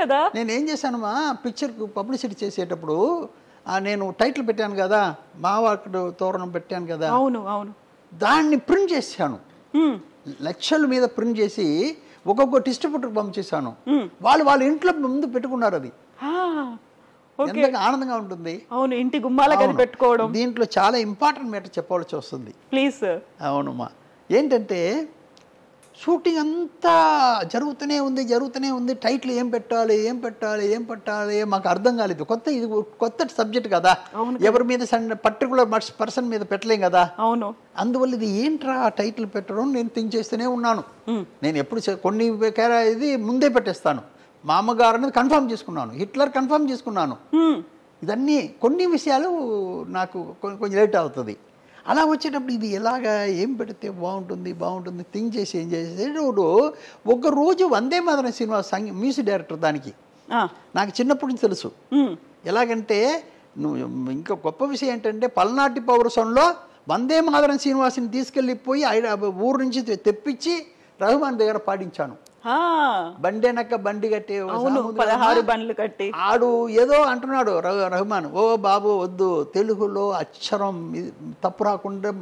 కదా. నేనేం చేశానమ్మా, పిక్చర్కు పబ్లిసిటీ చేసేటప్పుడు నేను టైటిల్ పెట్టాను కదా, మావాకుడు తోరణం పెట్టాను కదా, అవును అవును, దాన్ని ప్రింట్ చేశాను. లక్షల మీద ప్రింట్ చేసి ఒక్కొక్క డిస్ట్రిబ్యూటర్కి పంపించేశాను. వాళ్ళ ఇంట్లో ముందు పెట్టుకున్నారు. అది ఎంత ఆనందంగా ఉంటుంది. అవును, ఇంటి గుమ్మాలకు అది పెట్టుకోవడం. దీంట్లో చాలా ఇంపార్టెంట్ మ్యాటర్ చెప్పవలసి వస్తుంది. Please sir. అవునమ్మా, ఏంటంటే షూటింగ్ అంతా జరుగుతూనే ఉంది. టైటిల్ ఏం పెట్టాలి మాకు అర్థం కాలేదు. ఇది కొత్త సబ్జెక్ట్ కదా, ఎవరి మీద పర్టికులర్ పర్సన్ మీద పెట్టలేం కదా. అవును, అందువల్ల ఇది ఏంట్రా టైటిల్ పెట్టడం నేను థింక్ చేస్తూనే ఉన్నాను. నేను ఎప్పుడు కొన్ని ఇది ముందే పెట్టేస్తాను. మా అమ్మగారు అనేది కన్ఫర్మ్ చేసుకున్నాను, హిట్లర్ కన్ఫర్మ్ చేసుకున్నాను. ఇదన్నీ కొన్ని విషయాలు నాకు కొంచెం లేట్ అవుతుంది. అలా వచ్చేటప్పుడు ఇది ఎలాగా ఏం పెడితే బాగుంటుంది థింక్ చేసి ఏం చేసేటప్పుడు ఒకరోజు Vande Mataram cinema music director దానికి నాకు చిన్నప్పటి నుంచి తెలుసు. ఎలాగంటే ఇంకా గొప్ప విషయం ఏంటంటే పల్నాటి పౌరసంలో వందే మాతరం శ్రీనివాసుని తీసుకెళ్ళిపోయి ఊరు నుంచి తెప్పించి రహమాన్ దగ్గర పాడించాను. బండెనక్క బండి కట్టి 16 బండ్లు కట్టి ఆడు ఏదో అంటున్నాడు రహమాన్, ఓ బాబు వద్దు, తెలుగులో అక్షరం తప్పు రాకుండా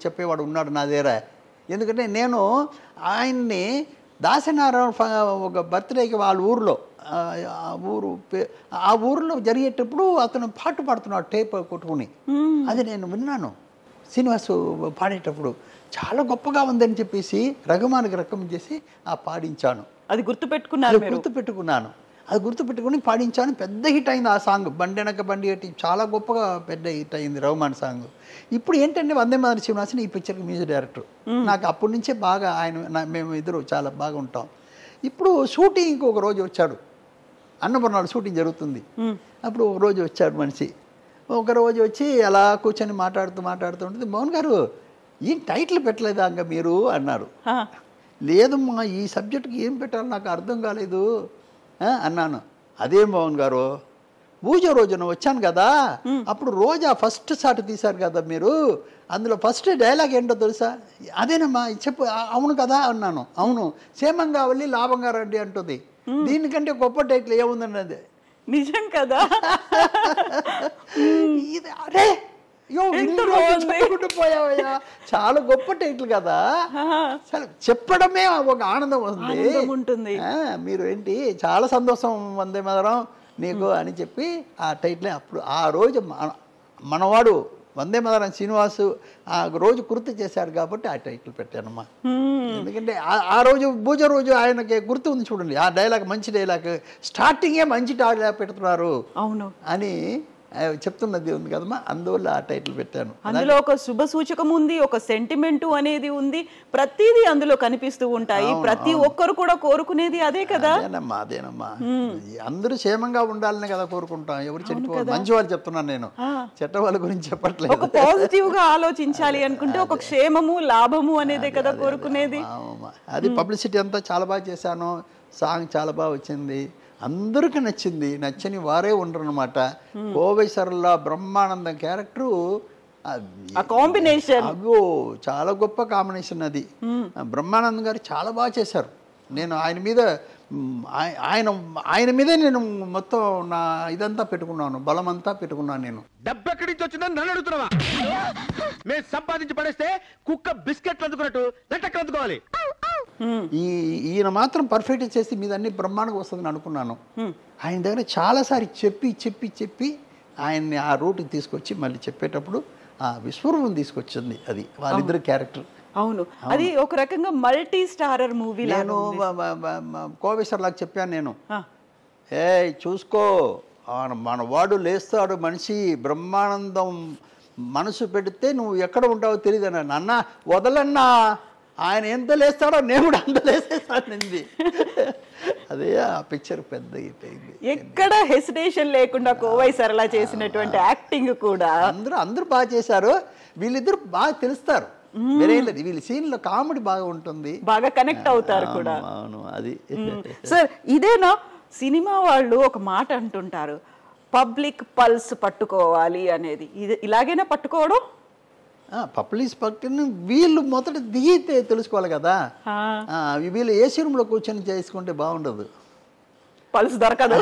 చెప్పేవాడు ఉన్నాడు నా దగ్గర. ఎందుకంటే నేను ఆయన్ని దాసనారాయణ ఒక బర్త్డేకి వాళ్ళ ఊర్లో ఆ ఊరిలో జరిగేటప్పుడు అతను పాట పాడుతున్నాడు టేప్ కొట్టుకుని. అది నేను విన్నాను శ్రీనివాసు పాడేటప్పుడు. చాలా గొప్పగా ఉందని చెప్పేసి రఘుమాన్కి రికమెండ్ చేసి పాడించాను. అది గుర్తుపెట్టుకున్నాను. అది గుర్తుపెట్టుకుని పాడించాను. పెద్ద హిట్ అయింది ఆ సాంగ్, బండెనక బండి కట్టి. చాలా గొప్పగా పెద్ద హిట్ అయింది రఘుమాన్ సాంగ్. ఇప్పుడు ఏంటంటే వందే మాతరం శ్రీనివాసుని ఈ పిక్చర్కి మ్యూజిక్ డైరెక్టర్. నాకు అప్పటి నుంచే బాగా మేము ఇద్దరు చాలా బాగా ఉంటాం. ఇప్పుడు షూటింగ్కి ఒక రోజు వచ్చాడు, అన్నపూర్ణాలు షూటింగ్ జరుగుతుంది. అప్పుడు ఒక రోజు వచ్చాడు మనిషి. ఒక రోజు వచ్చి అలా కూర్చొని మాట్లాడుతూ ఉంటుంది, మోహన్ గారు ఈ టైటిల్ పెట్టలేదా ఇంకా మీరు అన్నారు. లేదమ్మా, ఈ సబ్జెక్ట్కి ఏం పెట్టాలో నాకు అర్థం కాలేదు అన్నాను. అదే మోహన్ గారు, పూజ రోజున వచ్చాను కదా, అప్పుడు రోజా ఫస్ట్ షాట్ తీశారు కదా మీరు, అందులో ఫస్ట్ డైలాగ్ ఏంటో తెలుసా? అదేనమ్మా చెప్పు. అవును కదా అన్నాను. అవును, క్షేమంగా వెళ్ళి లాభంగా రండి అంటుంది. దీనికంటే గొప్ప టైటిల్ ఏముందండి? అదే నిజం కదా. అరే పోయావయ్యా, చాలా గొప్ప టైటిల్ కదా, చెప్పడమే ఒక ఆనందం ఉంటుంది. మీరు ఏంటి చాలా సంతోషం వందే మాతరం నీకు అని చెప్పి ఆ టైటిల్ అప్పుడు ఆ రోజు మనవాడు వందే మాతరం శ్రీనివాసు ఆ రోజు గుర్తు చేశాడు కాబట్టి ఆ టైటిల్ పెట్టానమ్మా. ఎందుకంటే ఆ రోజు పూజ రోజు ఆయనకి గుర్తు ఉంది చూడండి, ఆ డైలాగ్ మంచి డైలాగ్, స్టార్టింగే మంచి డైలాగ్ పెడుతున్నారు అవును అని చెప్తున్నది ఉంది కదమ్మా, అందువల్ల ఆ టైటిల్ పెట్టాను. అందులో ఒక శుభ సూచకం ఉంది, ఒక సెంటిమెంట్ అనేది ఉంది, ప్రతిదీ అందులో కనిపిస్తూ ఉంటాయి. ప్రతి ఒక్కరు కూడా కోరుకునేది అదే కదా. అదేనమ్మా, అందరూ క్షేమంగా ఉండాలని కదా కోరుకుంటాం. ఎవరు చెడిపోవాలి, మంచి వాళ్ళు చెప్తున్నాను నేను, చెడ్డ వాళ్ళ గురించి చెప్పట్లేదు. ఒక పాజిటివ్ గా ఆలోచించాలి అనుకుంటే ఒక క్షేమము లాభము అనేదే కదా కోరుకునేది. అది పబ్లిసిటీ అంతా చాలా బాగా చేశాను, సాంగ్ చాలా బాగా వచ్చింది, అందరికీ నచ్చింది. నచ్చని వారే ఉండరు అనమాట. కోవై సరళ బ్రహ్మానందం క్యారెక్టరు కాంబినేషన్ అదో చాలా గొప్ప కాంబినేషన్. అది బ్రహ్మానందం గారు చాలా బాగా చేశారు. నేను ఆయన మీదే నేను మొత్తం నా ఇదంతా పెట్టుకున్నాను, బలమంతా పెట్టుకున్నాను. నేను డబ్బు ఎక్కడి నుంచి వచ్చిందని నన్ను అడుగుతున్నావా? మేము సంపాదించి పడేస్తే కుక్క బిస్కెట్లు అందుకున్నట్టు లెక్క అందుకోవాలి. ఈయన మాత్రం పర్ఫెక్ట్ చేసి మీద అన్ని బ్రహ్మాండంగా వస్తుందని అనుకున్నాను. ఆయన దగ్గర చాలాసారి చెప్పి ఆయన్ని ఆ రూట్కి తీసుకొచ్చి మళ్ళీ చెప్పేటప్పుడు ఆ విశ్వరూపం తీసుకొచ్చింది. అది వాళ్ళిద్దరు క్యారెక్టర్. అవును, అది ఒక రకంగా మల్టీ స్టారర్ మూవీ. నేను కోవేశ్వర్లాగా చెప్పాను నేను, చూసుకో మన వాడు లేస్తాడు మనిషి, బ్రహ్మానందం మనసు పెడితే నువ్వు ఎక్కడ ఉంటావో తెలియదు అన్న. అన్న వదలన్నా, ఆయన ఎంత లేస్తాడో నేను కూడా అంత లేసేస్తానండి. అదే ఆ పిక్చర్ పెద్ద హిట్ అయింది. ఎక్కడ హెసిటేషన్ లేకుండా కోవై సరళ చేసినటువంటి యాక్టింగ్ కూడా అందరూ బాగా చేశారు. వీళ్ళిద్దరు బాగా తెలుస్తారు, వీళ్ళ సీన్ లో కామెడీ బాగా ఉంటుంది, బాగా కనెక్ట్ అవుతారు కూడా. అవును, అది సార్ ఇదేనా సినిమా వాళ్ళు ఒక మాట అంటుంటారు, పబ్లిక్ పల్స్ పట్టుకోవాలి అనేది. ఇలాగైనా పట్టుకోవడం? పబ్లిక్ పట్టుకుని వీళ్ళు మొదట దిగితే తెలుసుకోవాలి కదా. వీళ్ళు ఏసీ రూమ్లో కూర్చొని చేసుకుంటే బాగుండదు. పల్స్ దొరకదు.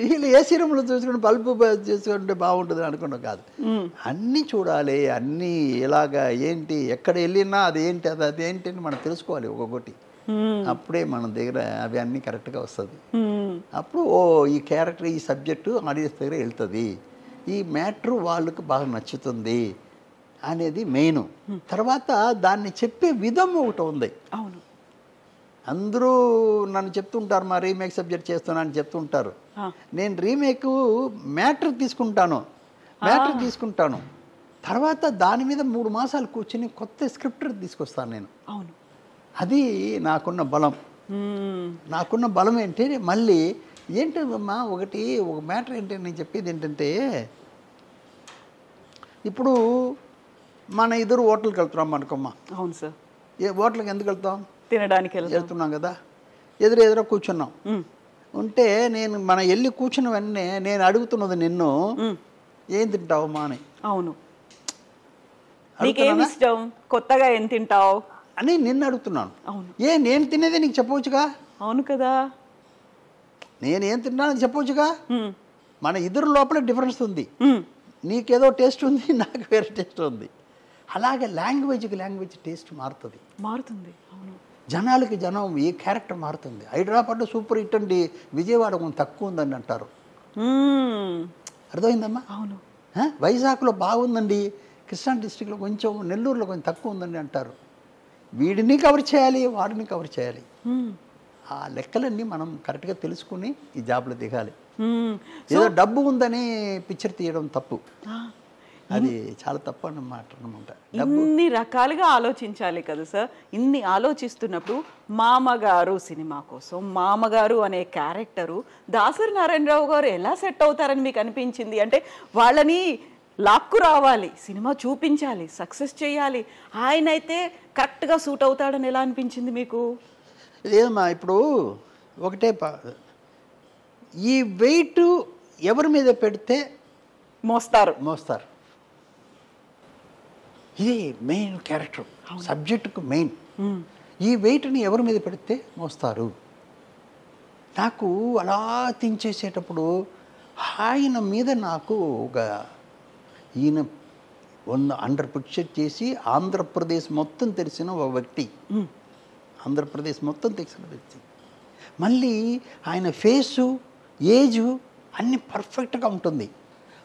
వీళ్ళు ఏ సినిమాలు చూసుకుంటే బల్బు చూసుకుంటే బాగుంటుంది అనుకున్నాం కాదు. అన్నీ చూడాలి, అన్నీ ఎలాగా ఏంటి, ఎక్కడ వెళ్ళినా అదేంటి అదేంటి అని మనం తెలుసుకోవాలి ఒక్కొక్కటి. అప్పుడే మన దగ్గర అవి అన్నీ కరెక్ట్గా వస్తుంది. అప్పుడు ఈ క్యారెక్టర్ ఈ సబ్జెక్టు ఆడియన్స్ దగ్గర వెళ్తుంది, ఈ మ్యాటర్ వాళ్ళకు బాగా నచ్చుతుంది అనేది మెయిన్. తర్వాత దాన్ని చెప్పే విధం ఒకటి ఉంది. అవును, అందరూ నన్ను చెప్తుంటారు మా రీమేక్ సబ్జెక్ట్ చేస్తున్నా అని చెప్తుంటారు. నేను రీమేక్ మ్యాటర్ తీసుకుంటాను తర్వాత దాని మీద 3 మాసాలు కూర్చొని కొత్త స్క్రిప్ట్ తీసుకొస్తాను నేను. అవును, అది నాకున్న బలం. నాకున్న బలం ఏంటి, మళ్ళీ ఏంటమ్మా ఒక మ్యాటర్ ఏంటి నేను చెప్పేది ఏంటంటే, ఇప్పుడు మన ఇద్దరు హోటల్కి వెళ్తున్నాం అనుకోమ్మా. అవును సార్. హోటల్కి ఎందుకు వెళ్తాం? తినడానికి వెళ్తున్నాం కదా. ఎదురు కూర్చున్నాం ఉంటే నేను మన వెళ్ళి కూర్చున్న వెంటనే నేను అడుగుతున్నది నిన్ను, ఏం తింటావమ్మా అని. అవును, నీకేం ఇష్టం, కొత్తగా ఏం తింటావు అని నిన్ను అడుగుతున్నాను. అవును, నేను తినేదే నీకు చెప్పవచ్చుగా. అవును కదా, నేనేం తిన్నానని చెప్పవచ్చుగా. మన ఇద్దరు లోపల డిఫరెన్స్ ఉంది. నీకేదో టేస్ట్ ఉంది, నాకు వేరే టేస్ట్ ఉంది. అలాగే లాంగ్వేజ్కి లాంగ్వేజ్ టేస్ట్ మారుతుంది. అవును, జనాలకి జనం ఏ క్యారెక్టర్ మారుతుంది. హైదరాబాద్లో సూపర్ హిట్ అండి, విజయవాడ కొంచెం తక్కువ ఉందని అంటారు. అర్థమైందమ్మా? అవును. వైజాగ్లో బాగుందండి, కృష్ణా డిస్ట్రిక్ట్లో కొంచెం, నెల్లూరులో కొంచెం తక్కువ ఉందండి అంటారు. వీడిని కవర్ చేయాలి, వాడిని కవర్ చేయాలి. ఆ లెక్కలన్నీ మనం కరెక్ట్గా తెలుసుకుని ఈ జాబ్లో దిగాలి. ఏదో డబ్బు ఉందని పిక్చర్ తీయడం తప్పు, అది చాలా తప్పు అన్నమాట. ఇన్ని రకాలుగా ఆలోచించాలి కదా సార్. ఇన్ని ఆలోచిస్తున్నప్పుడు మామగారు సినిమా కోసం మామగారు అనే క్యారెక్టరు దాసరి నారాయణరావు గారు ఎలా సెట్ అవుతారని మీకు అనిపించింది? అంటే వాళ్ళని లాక్కు రావాలి, సినిమా చూపించాలి, సక్సెస్ చేయాలి, ఆయన అయితే కరెక్ట్గా సూట్ అవుతాడని ఎలా అనిపించింది మీకు? లేదమ్మా, ఇప్పుడు ఒకటే, ఈ వెయిట్ ఎవరి మీద పెడితే మోస్తారు. ఇది మెయిన్ క్యారెక్టర్, సబ్జెక్టుకు మెయిన్. ఈ వెయిట్ని ఎవరి మీద పెడితే మోస్తారు. నాకు అలా థింక్ చేసేటప్పుడు ఆయన మీద నాకు ఈయన 100 పిక్చర్ చేసి ఆంధ్రప్రదేశ్ మొత్తం తెలిసిన ఒక వ్యక్తి, మళ్ళీ ఆయన ఫేసు ఏజు అన్నీ పర్ఫెక్ట్గా ఉంటుంది.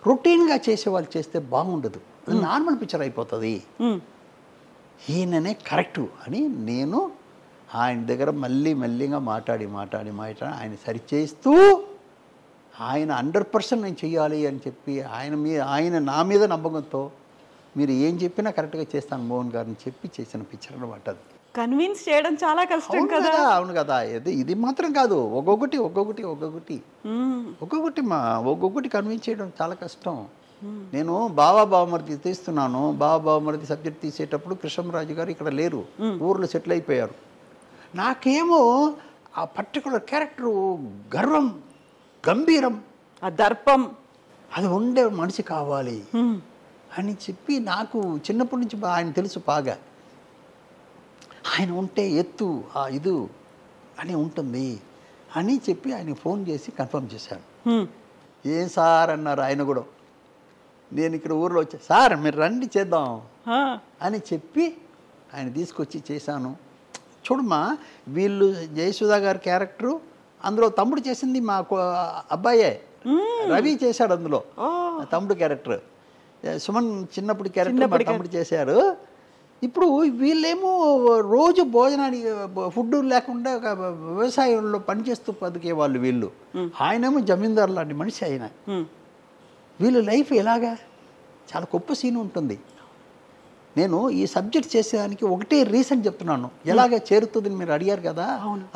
రొటీన్గా చేసేవాళ్ళు చేస్తే బాగుండదు, అది నార్మల్ పిక్చర్ అయిపోతుంది. ఈయననే కరెక్టు అని నేను ఆయన దగ్గర మెల్లిగా మాట్లాడి ఆయన సరిచేస్తూ ఆయన 100% నేను చెయ్యాలి అని చెప్పి ఆయన నా మీద నమ్మకంతో మీరు ఏం చెప్పినా కరెక్ట్గా చేస్తాను మోహన్ గారిని చెప్పి చేసిన పిక్చర్ అనమాట. అది కన్విన్స్ చేయడం చాలా కష్టం కదా. అవును కదా. ఇది మాత్రం కాదు, ఒక్కొక్కటి కన్విన్స్ చేయడం చాలా కష్టం. నేను బావమరిది తీస్తున్నాను. బావమరిది సబ్జెక్ట్ తీసేటప్పుడు కృష్ణరాజు గారు ఇక్కడ లేరు, ఊర్లో సెటిల్ అయిపోయారు. నాకేమో ఆ పర్టికులర్ క్యారెక్టరు గర్వం, గంభీరం, ఆ దర్పం, అది ఉండే మనిషి కావాలి అని చెప్పి నాకు చిన్నప్పటి నుంచి ఆయన తెలుసు బాగా. ఆయన ఉంటే ఎత్తు ఇది అని ఉంటుంది అని చెప్పి ఆయన ఫోన్ చేసి కన్ఫర్మ్ చేశాను. ఏం సార్ అన్నారు ఆయన కూడా. నేను ఇక్కడ ఊర్లో వచ్చా, సార్ మీరు రండి చేద్దాం అని చెప్పి ఆయన తీసుకొచ్చి చేశాను. చూడమ్మా, వీళ్ళు జయసుధా గారి క్యారెక్టరు అందులో తమ్ముడు చేసింది మా అబ్బాయే, రవి చేశాడు అందులో తమ్ముడు క్యారెక్టర్. సుమన్ చిన్నప్పుడు క్యారెక్టర్ మా తమ్ముడు చేశారు. ఇప్పుడు వీళ్ళేమో రోజు భోజనానికి ఫుడ్ లేకుండా వ్యవసాయంలో పనిచేస్తూ బతికే వాళ్ళు వీళ్ళు. ఆయనేమో జమీందారు లాంటి మనిషి ఆయన. వీళ్ళ లైఫ్ ఎలాగా చాలా గొప్ప సీన్ ఉంటుంది. నేను ఈ సబ్జెక్ట్ చేసేదానికి ఒకటే రీజన్ చెప్తున్నాను, ఎలాగ చేరుతుందని మీరు అడిగారు కదా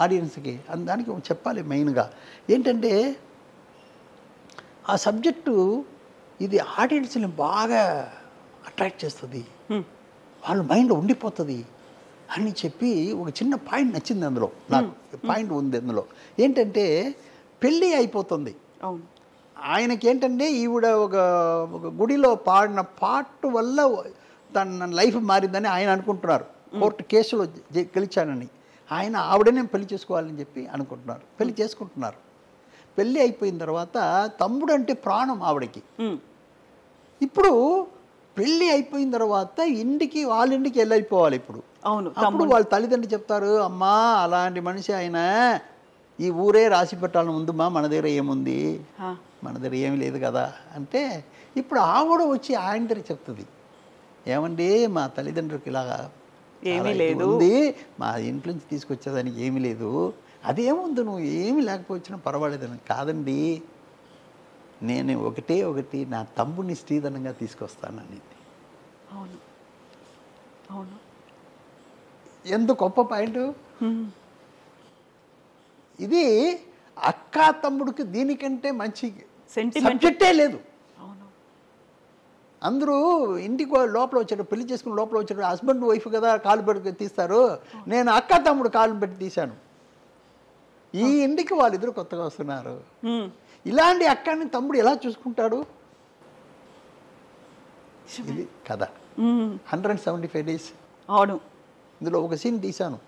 ఆడియన్స్కి. దానికి చెప్పాలి మెయిన్గా ఏంటంటే, ఆ సబ్జెక్టు ఇది ఆడియన్స్ని బాగా అట్రాక్ట్ చేస్తుంది, వాళ్ళ మైండ్ ఉండిపోతుంది అని చెప్పి ఒక చిన్న పాయింట్ నచ్చింది అందులో. నాకు పాయింట్ ఉంది అందులో. ఏంటంటే పెళ్ళి అయిపోతుంది. ఆయనకి ఏంటంటే ఈవిడ ఒక గుడిలో పాడిన పాట వల్ల తన లైఫ్ మారిందని ఆయన అనుకుంటున్నారు. కోర్టు కేసులో గెలిచానని. ఆయన ఆవిడనే పెళ్లి చేసుకోవాలని చెప్పి అనుకుంటున్నారు, పెళ్లి చేసుకుంటున్నారు. పెళ్ళి అయిపోయిన తర్వాత తమ్ముడు అంటే ప్రాణం ఆవిడకి. ఇప్పుడు పెళ్ళి అయిపోయిన తర్వాత ఇంటికి వాళ్ళ ఇంటికి వెళ్ళిపోవాలి. ఇప్పుడు అవును, అప్పుడు వాళ్ళ తల్లిదండ్రులు చెప్తారు, అమ్మా అలాంటి మనిషి ఆయన ఈ ఊరే రాసి పెట్టాలని ఉందమ్మా, మన దగ్గర ఏముంది, మన దగ్గర ఏమి లేదు కదా అంటే, ఇప్పుడు ఆవిడ వచ్చి ఆయన దగ్గర చెప్తుంది, ఏమండి మా తల్లిదండ్రులకి ఇలాగా ఏమీ లేదు ఉంది, మా ఇంట్లో నుంచి తీసుకొచ్చేదానికి ఏమీ లేదు, అదేముంది నువ్వు ఏమి లేకపోవచ్చినా పర్వాలేదని. కాదండి, నేను ఒకటి నా తమ్ముడిని స్త్రీధనంగా తీసుకొస్తానని. అవును అవును, ఎంత గొప్ప పాయింట్ ఇది. అక్క తమ్ముడికి దీనికంటే మంచి సబ్జెక్టే లేదు. అందరూ ఇంటికి లోపల వచ్చాడు, పెళ్లి చేసుకుని లోపల వచ్చాడు, హస్బెండ్ వైఫ్ కదా కాలు పెట్టి తీస్తారు, నేను అక్క తమ్ముడు కాలు పెట్టి తీశాను. ఈ ఇంటికి వాళ్ళిద్దరు కొత్తగా వస్తున్నారు, ఇలాంటి అక్కని తమ్ముడు ఎలా చూసుకుంటాడు? ఇది కథ 175 days. అవును, ఇందులో ఒక సీన్ తీశాను.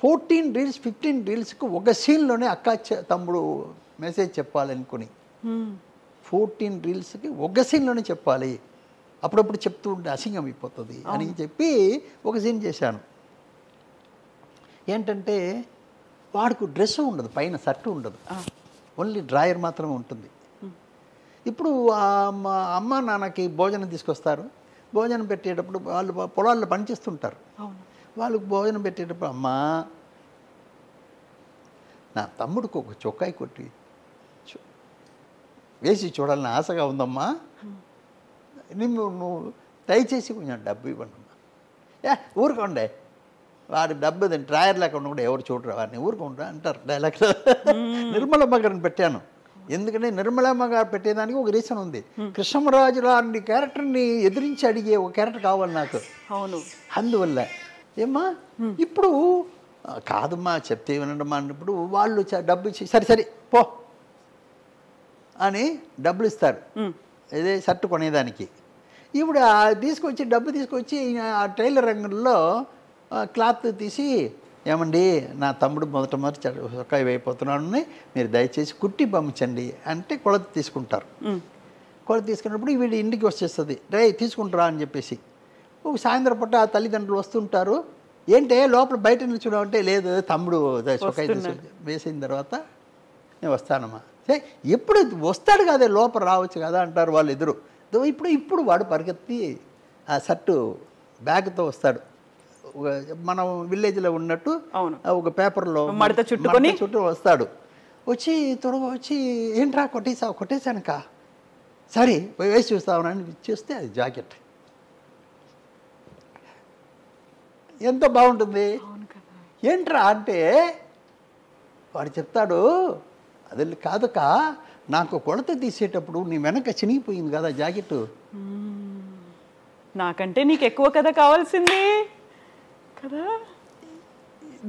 14 reels 15 reelsకు ఒక సీన్లోనే అక్క తమ్ముడు మెసేజ్ చెప్పాలనుకుని 14 reelsకి ఒక సీన్లోనే చెప్పాలి, అప్పుడప్పుడు చెప్తూ ఉంటే అసింగం అయిపోతుంది అని చెప్పి ఒక సీన్ చేశాను. ఏంటంటే వాడికి డ్రెస్ ఉండదు, పైన షర్టు ఉండదు, ఓన్లీ డ్రాయర్ మాత్రమే ఉంటుంది. ఇప్పుడు మా అమ్మ నాన్నకి భోజనం తీసుకొస్తారు, భోజనం పెట్టేటప్పుడు వాళ్ళు పొలాల్లో పనిచేస్తుంటారు, వాళ్ళకు భోజనం పెట్టేటప్పుడు అమ్మా నా తమ్ముడికి ఒక చొక్కాయి కొట్టి వేసి చూడాలని ఆశగా ఉందమ్మా, నువ్వు దయచేసి కొంచెం డబ్బు ఇవ్వండమ్మా. ఊరుకోండే, వాడి డబ్బు డ్రాయర్ లేకుండా కూడా ఎవరు చూడరు, వాడిని ఊరుకుంటా అంటారు డైలాగ్లో. నిర్మలమ్మ గారిని పెట్టాను, ఎందుకంటే నిర్మలమ్మ గారు పెట్టేదానికి ఒక రీజన్ ఉంది. కృష్ణరాజు లాంటి క్యారెక్టర్ని ఎదిరించి అడిగే ఒక క్యారెక్టర్ కావాలి నాకు. అవును, అందువల్ల ఏమ్మా ఇప్పుడు కాదమ్మా చెప్తే వినడమ్మా అన్నప్పుడు వాళ్ళు డబ్బు ఇచ్చి సరే పో అని డబ్బులు ఇస్తారు, ఇదే షర్ట్ కొనేదానికి. ఇప్పుడు తీసుకొచ్చి డబ్బు తీసుకొచ్చి ఆ టైలర్ రంగంలో క్లాత్ తీసి, ఏమండి నా తమ్ముడు మొదటి చొక్కా అయిపోతున్నాడని మీరు దయచేసి కుట్టి పంపించండి అంటే కొలత తీసుకుంటారు. కొలత తీసుకున్నప్పుడు వీడి ఇంటికి వచ్చేస్తుంది, రే తీసుకుంటారా అని చెప్పేసి. ఒక సాయంత్రం పూట ఆ తల్లిదండ్రులు వస్తుంటారు, ఏంటే లోపల బయట నిల్చున్నామంటే లేదు తమ్ముడు చొక్కా వేసిన తర్వాత నేను వస్తానమ్మా. సరే ఎప్పుడు వస్తాడు కదా లోపల రావచ్చు కదా అంటారు వాళ్ళు ఎదురు. ఇప్పుడు వాడు పరిగెత్తి ఆ షర్టు బ్యాగ్తో వస్తాడు, మనం విలేజ్లో ఉన్నట్టు ఒక పేపర్లో మడత చుట్టూ వస్తాడు. వచ్చి త్వరగా వచ్చి ఏంట్రా కొట్టేశానుక, సరే వేసి చూస్తామని చూస్తే అది జాకెట్. ఎంత బాగుంటుంది. ఏంట్రా అంటే వాడు చెప్తాడు, అది కాదుక నాకు కొలత తీసేటప్పుడు నీ వెనక చినిగిపోయింది కదా జాకెట్, నాకంటే నీకు ఎక్కువ కదా కావాల్సింది కదా,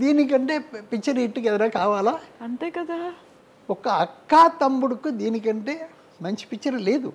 దీనికంటే పిక్చర్ హిట్కి ఎదురా కావాలా, అంతే కదా. ఒక అక్క తమ్ముడుకు దీనికంటే మంచి పిక్చర్ లేదు.